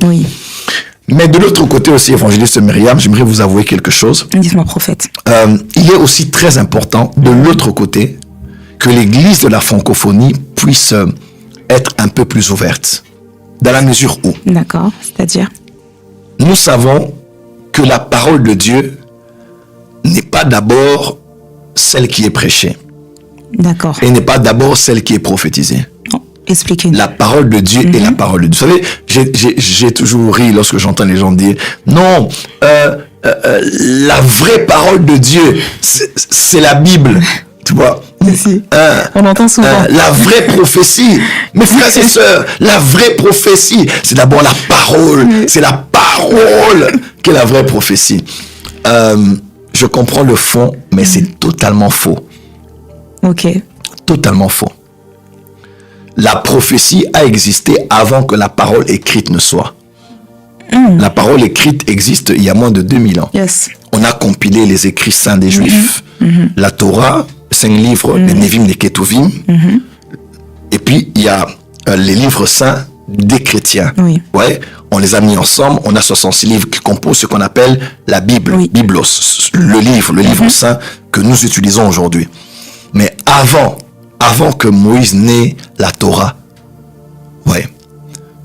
Oui. Mais de l'autre côté aussi, évangéliste Myriam, j'aimerais vous avouer quelque chose. Dites-moi, prophète. Il est aussi très important, de l'autre côté, que l'église de la francophonie puisse être un peu plus ouverte. Dans la mesure où D'accord, c'est-à-dire nous savons que la parole de Dieu n'est pas d'abord celle qui est prêchée. D'accord. Et n'est pas d'abord celle qui est prophétisée. Expliquez-nous. La parole de Dieu est la parole de Dieu. Vous savez, j'ai toujours ri lorsque j'entends les gens dire non, la vraie parole de Dieu, c'est la Bible. Tu vois, on entend souvent. La vraie prophétie, mes frères et sœurs, la vraie prophétie, c'est d'abord la parole. C'est la parole qui est la vraie prophétie. Je comprends le fond, mais c'est totalement faux. Ok. Totalement faux. La prophétie a existé avant que la parole écrite ne soit. La parole écrite existe il y a moins de 2000 ans. Yes. On a compilé les écrits saints des Juifs, la Torah, 5 livres, les Nevim, les Ketuvim, et puis il y a les livres saints des chrétiens. Oui. Ouais, on les a mis ensemble, on a 66 livres qui composent ce qu'on appelle la Bible, Biblos, le livre saint que nous utilisons aujourd'hui. Mais avant que Moïse n'ait la Torah, ouais,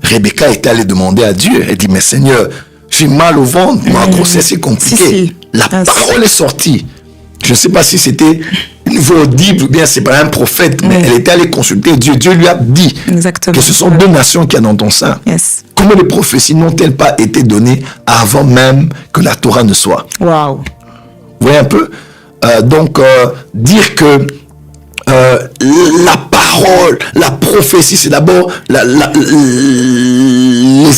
Rebecca était allée demander à Dieu. Elle dit, mais Seigneur, j'ai mal au ventre, ma grossesse est compliquée. La parole est sortie. Je ne sais pas si c'était une voix audible ou bien c'est pas un prophète, mais elle était allée consulter Dieu. Dieu lui a dit que ce sont 2 nations qu'il y a dans ton sein. Yes. Comment les prophéties n'ont-elles pas été données avant même que la Torah ne soit? Waouh. Vous voyez un peu? Donc, dire que la parole, la prophétie, c'est d'abord les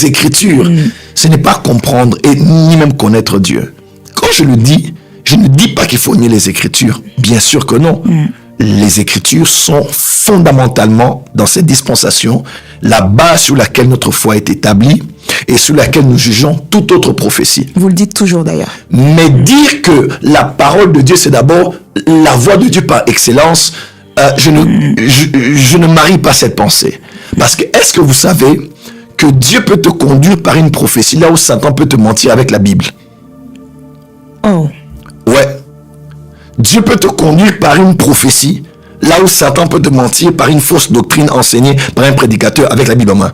Écritures. Ce n'est pas comprendre et ni même connaître Dieu. Quand je le dis, je ne dis pas qu'il faut nier les Écritures. Bien sûr que non. Les Écritures sont fondamentalement, dans cette dispensation, la base sur laquelle notre foi est établie et sur laquelle nous jugeons toute autre prophétie. Vous le dites toujours d'ailleurs. Mais dire que la parole de Dieu, c'est d'abord la voix de Dieu par excellence, je ne marie pas cette pensée. Parce que est-ce que vous savez que Dieu peut te conduire par une prophétie là où Satan peut te mentir avec la Bible? Oh. Ouais. Dieu peut te conduire par une prophétie là où Satan peut te mentir par une fausse doctrine enseignée par un prédicateur avec la Bible en main.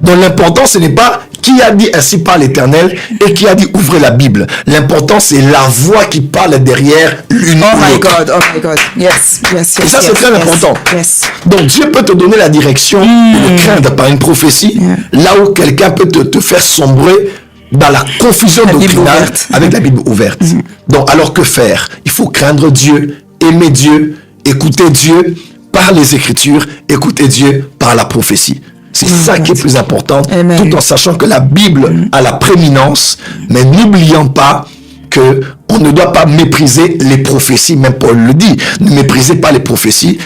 Donc l'important, ce n'est pas qui a dit ainsi par l'Éternel et qui a dit ouvrez la Bible. L'important, c'est la voix qui parle derrière l'une. Oh my God, oh my God. Yes, yes, yes. Et ça, c'est très important. Yes. Donc Dieu peut te donner la direction de craindre par une prophétie, là où quelqu'un peut te faire sombrer dans la confusion doctrinale avec la Bible ouverte. Donc alors que faire? Il faut craindre Dieu, aimer Dieu, écouter Dieu par les Écritures, écouter Dieu par la prophétie. C'est ça qui est plus important, tout en sachant que la Bible a la prééminence, mais n'oublions pas que on ne doit pas mépriser les prophéties, même Paul le dit, ne méprisez pas les prophéties,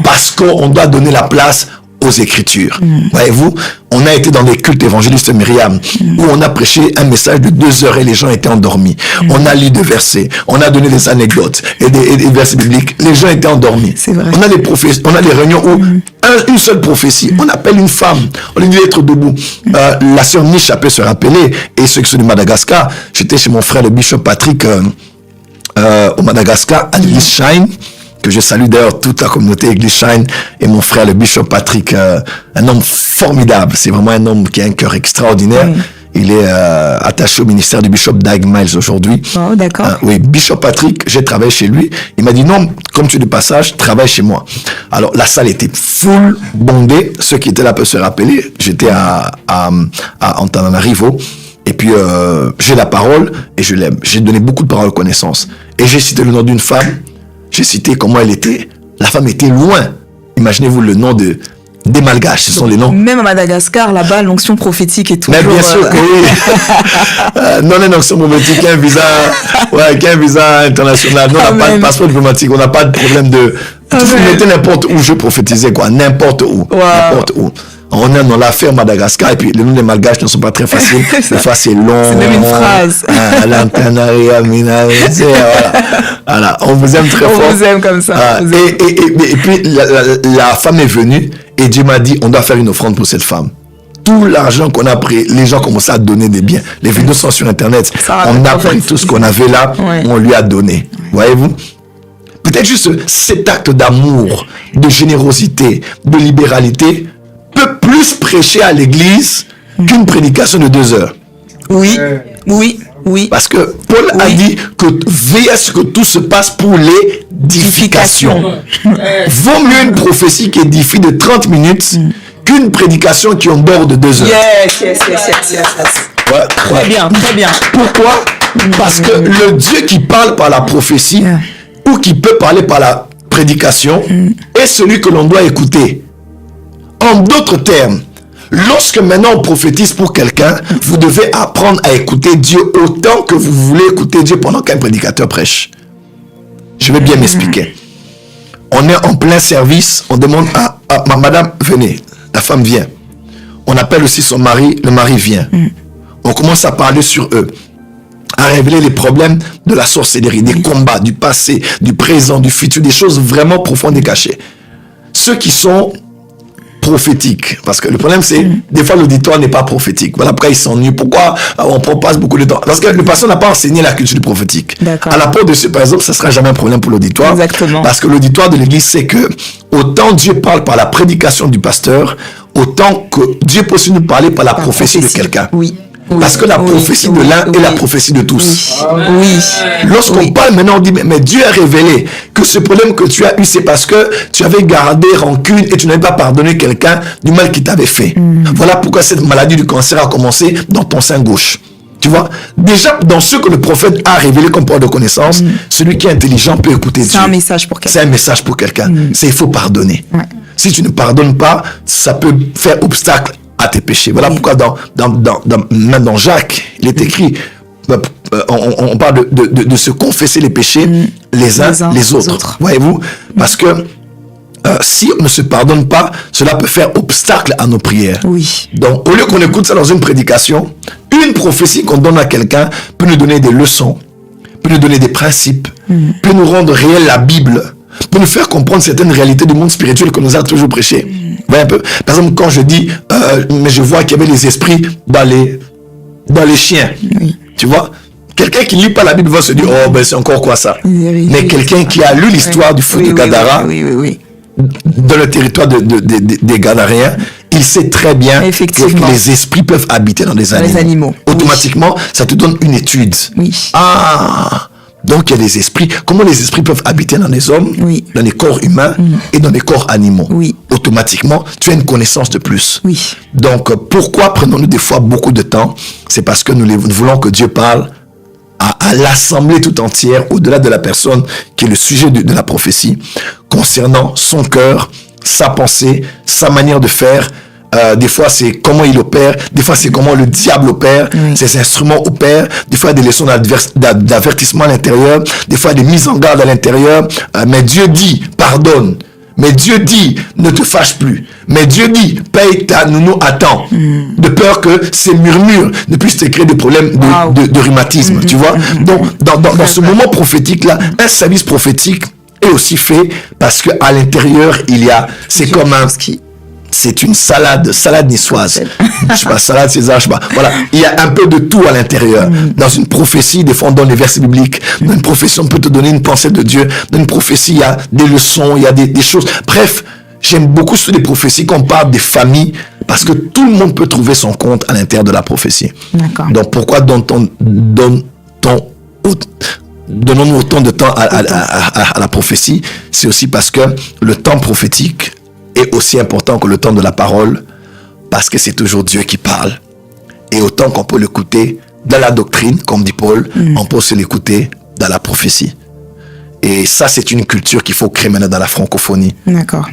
parce qu'on doit donner la place aux Écritures. Voyez-vous, on a été dans des cultes évangélistes Myriam, où on a prêché un message de 2 heures et les gens étaient endormis. On a lu des versets, on a donné des anecdotes et des versets bibliques. Les gens étaient endormis. On a des prophéties, on a des réunions où une seule prophétie, on appelle une femme, on lui dit d'être debout. La sœur Niche peut se rappeler, et ceux qui sont de Madagascar, j'étais chez mon frère le bishop Patrick au Madagascar, à l'église Shine, que je salue d'ailleurs toute la communauté Église Shine, et mon frère le bishop Patrick, un homme formidable, c'est vraiment un homme qui a un cœur extraordinaire. Il est attaché au ministère du bishop Dag Miles aujourd'hui. Oh, d'accord. Oui, bishop Patrick, j'ai travaillé chez lui. Il m'a dit non, comme tu es de passage, travaille chez moi. Alors la salle était full, bondée. Ceux qui étaient là peuvent se rappeler. J'étais à Antananarivo. Et puis j'ai la parole et je l'aime. J'ai donné beaucoup de paroles de connaissance. Et j'ai cité le nom d'une femme. J'ai cité comment elle était. La femme était loin. Imaginez-vous le nom des Malgaches, ce sont les noms. Même à Madagascar, là-bas, l'onction prophétique est toujours... Mais bien sûr que oui. Non, l'onction prophétique, qui a un visa international. Nous, on n'a pas de passeport diplomatique, on n'a pas de problème de... Vous mettez n'importe où, je prophétisais, quoi. N'importe où. N'importe où. On est dans l'affaire Madagascar, et puis les noms des Malgaches ne sont pas très faciles. Des fois, c'est long. C'est même une phrase. Voilà. On vous aime très fort. On vous aime comme ça. Et puis, la femme est venue, et Dieu m'a dit, on doit faire une offrande pour cette femme. tout l'argent qu'on a pris, les gens commençaient à donner des biens. Les vidéos sont sur Internet. On a pris tout ce qu'on avait là, on lui a donné. Voyez-vous? Peut-être juste cet acte d'amour, de générosité, de libéralité peut plus prêcher à l'église qu'une prédication de 2 heures. Oui, oui, oui. Parce que Paul a dit que veillez à ce que tout se passe pour l'édification. Vaut mieux une prophétie qui édifie de 30 minutes qu'une prédication qui en dort de 2 heures. Yes. Ouais. Très bien, très bien. Pourquoi? Parce que le Dieu qui parle par la prophétie ou qui peut parler par la prédication est celui que l'on doit écouter. En d'autres termes, lorsque maintenant on prophétise pour quelqu'un, vous devez apprendre à écouter Dieu autant que vous voulez écouter Dieu pendant qu'un prédicateur prêche. Je vais bien m'expliquer. On est en plein service, on demande à madame, venez, la femme vient. On appelle aussi son mari, le mari vient. On commence à parler sur eux, à révéler les problèmes de la sorcellerie, des combats, du passé, du présent, du futur, des choses vraiment profondes et cachées. Ceux qui sont prophétiques, parce que le problème c'est, des fois l'auditoire n'est pas prophétique. Voilà pourquoi ils s'ennuient. Pourquoi on passe beaucoup de temps? Parce que le pasteur n'a pas enseigné la culture du prophétique. À l'apport de ceux, par exemple, ça ne sera jamais un problème pour l'auditoire. Exactement. Parce que l'auditoire de l'église sait que autant Dieu parle par la prédication du pasteur, autant que Dieu peut aussi nous parler par la prophétie de quelqu'un. Oui. Parce que la prophétie de l'un est la prophétie de tous. Oui. Lorsqu'on parle maintenant, on dit, mais Dieu a révélé que ce problème que tu as eu, c'est parce que tu avais gardé rancune et tu n'avais pas pardonné quelqu'un du mal qu'il t'avait fait. Voilà pourquoi cette maladie du cancer a commencé dans ton sein gauche. Tu vois, déjà, dans ce que le prophète a révélé comme parole de connaissance, celui qui est intelligent peut écouter Dieu. C'est un message pour quelqu'un. C'est un message pour quelqu'un. C'est il faut pardonner. Si tu ne pardonnes pas, ça peut faire obstacle à tes péchés. Voilà pourquoi dans Jacques, il est écrit, on parle de se confesser les péchés les uns les autres. Voyez-vous? Parce que si on ne se pardonne pas, cela peut faire obstacle à nos prières. Oui. Donc, au lieu qu'on écoute ça dans une prédication, une prophétie qu'on donne à quelqu'un peut nous donner des leçons, peut nous donner des principes, peut nous rendre réel la Bible, peut nous faire comprendre certaines réalités du monde spirituel que nous a toujours prêché. Un peu. Par exemple, quand je dis, mais je vois qu'il y avait les esprits dans les chiens. Tu vois, quelqu'un qui ne lit pas la Bible va se dire, oh, ben c'est encore quoi ça? Mais quelqu'un qui a lu l'histoire du feu de Gadara, dans le territoire des Gadaréens, il sait très bien que les esprits peuvent habiter dans les animaux. Automatiquement, ça te donne une étude. Donc, il y a des esprits. Comment les esprits peuvent habiter dans les hommes, dans les corps humains et dans les corps animaux? Automatiquement, tu as une connaissance de plus. Donc, pourquoi prenons-nous des fois beaucoup de temps? C'est parce que nous voulons que Dieu parle à l'assemblée tout entière, au-delà de la personne qui est le sujet de la prophétie, concernant son cœur, sa pensée, sa manière de faire. Des fois, c'est comment il opère. Des fois, c'est comment le diable opère. Ses instruments opèrent. Des fois, il y a des leçons d'avertissement à l'intérieur. Des fois, des mises en garde à l'intérieur. Mais Dieu dit, pardonne. Mais Dieu dit, ne te fâche plus. Mais Dieu dit, paye ta nounou à temps. De peur que ces murmures ne puissent te créer des problèmes de rhumatisme. Tu vois? Donc, dans ce moment prophétique-là, un service prophétique est aussi fait parce qu'à l'intérieur, il y a, c'est comme un... C'est une salade niçoise. Je sais pas, salade César, je sais pas. Voilà, il y a un peu de tout à l'intérieur. Dans une prophétie, des fois on donne les versets bibliques. Dans une prophétie, on peut te donner une pensée de Dieu. Dans une prophétie, il y a des leçons, il y a des choses. Bref, j'aime beaucoup sur les prophéties qu'on parle des familles parce que tout le monde peut trouver son compte à l'intérieur de la prophétie. Donc pourquoi donnons-nous autant de temps à la prophétie? C'est aussi parce que le temps prophétique est aussi important que le temps de la parole, parce que c'est toujours Dieu qui parle. Et autant qu'on peut l'écouter dans la doctrine, comme dit Paul, on peut aussi l'écouter dans la prophétie. Et ça, c'est une culture qu'il faut créer maintenant dans la francophonie.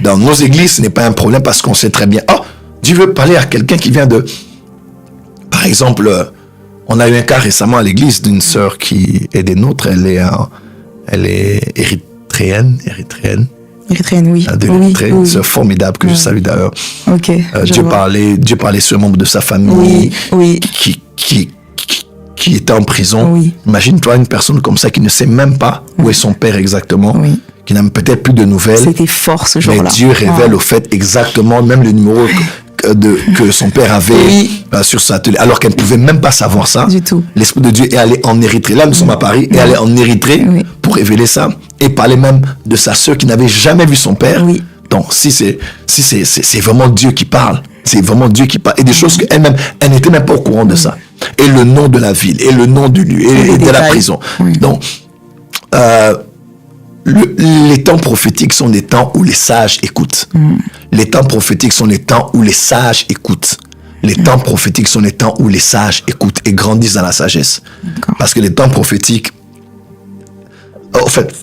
Dans nos églises, ce n'est pas un problème parce qu'on sait très bien, Dieu veut parler à quelqu'un qui vient de... Par exemple, on a eu un cas récemment à l'église d'une sœur qui est des nôtres, elle est érythréenne, oui. Une sœur formidable que je salue d'ailleurs. Dieu parlait sur un membre de sa famille qui était en prison. Imagine-toi une personne comme ça qui ne sait même pas où est son père exactement, qui n'a peut-être plus de nouvelles. C'était fort ce jour-là. Mais Dieu révèle au fait exactement, même le numéro que son père avait sur sa télé, alors qu'elle ne pouvait même pas savoir ça. Du tout. L'Esprit de Dieu est allé en Érythrée. Là, nous sommes à Paris, est allé en Érythrée pour révéler ça et parler même de sa sœur qui n'avait jamais vu son père. Oui. Donc, c'est vraiment Dieu qui parle. C'est vraiment Dieu qui parle. Et des choses qu'elle-même, elle n'était même pas au courant de ça. Et le nom de la ville, et le nom du lieu, et de la prison. Donc, les temps prophétiques sont des temps où les sages écoutent. Les temps prophétiques sont les temps où les sages écoutent. Les temps prophétiques sont les temps où les sages écoutent et grandissent dans la sagesse. Parce que les temps prophétiques, en fait,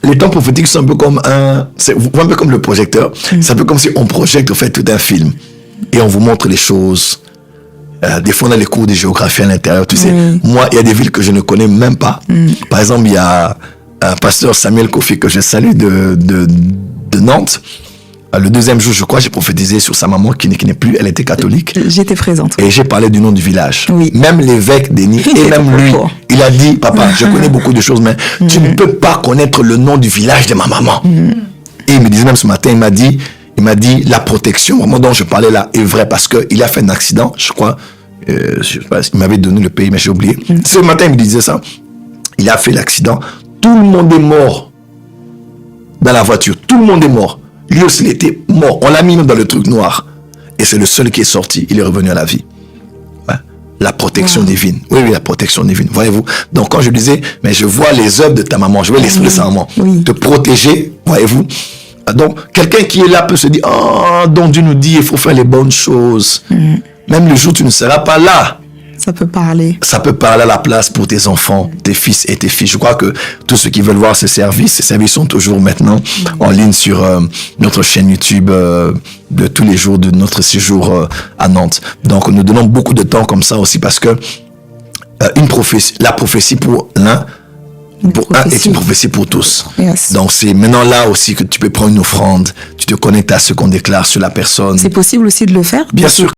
les temps prophétiques sont un peu comme un peu comme le projecteur. C'est un peu comme si on projette en fait tout un film et on vous montre les choses. Des fois on a les cours de géographie à l'intérieur. Tu sais, moi il y a des villes que je ne connais même pas. Par exemple, il y a un pasteur Samuel Kofi que je salue de Nantes. Le deuxième jour, je crois, j'ai prophétisé sur sa maman qui n'est plus, elle était catholique. J'étais présente. Et j'ai parlé du nom du village. Oui. Même l'évêque Denis, et même lui, il a dit, papa, je connais beaucoup de choses, mais tu ne peux pas connaître le nom du village de ma maman. Et il me disait même ce matin, il m'a dit, la protection, vraiment dont je parlais là, est vraie parce qu'il a fait un accident, je crois, je sais pas, il m'avait donné le pays, mais j'ai oublié. Ce matin, il me disait ça. Il a fait l'accident. Tout le monde est mort dans la voiture. Tout le monde est mort. Lui aussi, il était mort. On l'a mis dans le truc noir. Et c'est le seul qui est sorti. Il est revenu à la vie. Ouais. La protection divine. Oui, la protection divine. Voyez-vous. Donc, quand je disais, mais je vois les œuvres de ta maman, je vois l'esprit de sa maman. Te protéger, voyez-vous. Donc, quelqu'un qui est là peut se dire, oh, donc Dieu nous dit, il faut faire les bonnes choses. Même le jour où tu ne seras pas là. Ça peut parler. Ça peut parler à la place pour tes enfants, tes fils et tes filles. Je crois que tous ceux qui veulent voir ces services sont toujours maintenant en ligne sur notre chaîne YouTube de tous les jours de notre séjour à Nantes. Donc, nous donnons beaucoup de temps comme ça aussi parce que la prophétie pour l'un, est une prophétie pour tous. Donc, c'est maintenant là aussi que tu peux prendre une offrande, tu te connectes à ce qu'on déclare sur la personne. C'est possible aussi de le faire? Bien sûr.